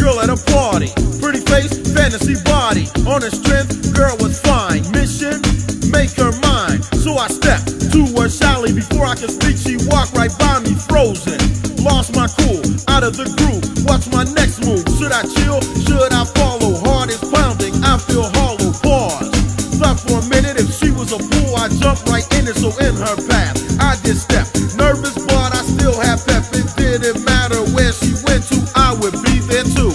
girl at a party. Pretty face, fantasy body. On her strength, girl was fine. Mission, make her mine. So I stepped to her shyly. Before I could speak, she walked right by me, frozen. Lost my cool, out of the groove. What's my next move? Should I chill? Should I follow? Heart is pounding, I feel hollow. Pause. Thought for a minute, if she was a fool, I jumped right in it. So in her path, I did step. Nervous, but I still have pep. It didn't matter where she went to, I would be there too.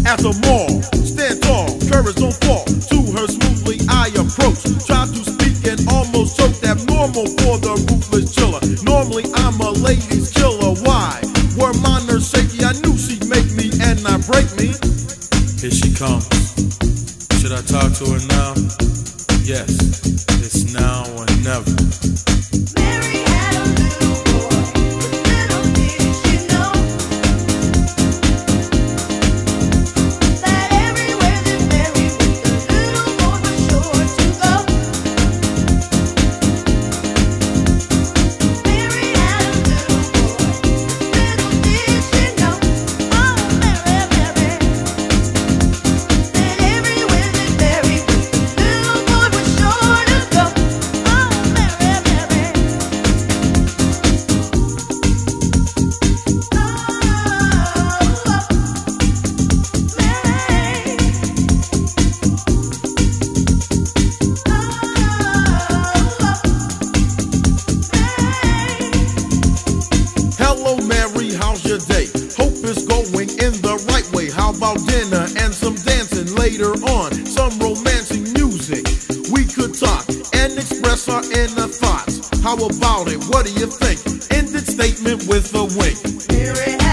At the mall, stand tall, courage don't fall. To her smoothly I approach, tried to speak and almost choked. Abnormal for the ruthless chiller. Normally I'm a ladies killer. Why? Were my nerves shaky? I knew she'd make me and not break me. Here she comes. Should I talk to her now? Yes, it's now or never. Hello Mary, how's your day? Hope it's going in the right way. How about dinner and some dancing later on? Some romantic music. We could talk and express our inner thoughts. How about it? What do you think? Ended statement with a wink. Here it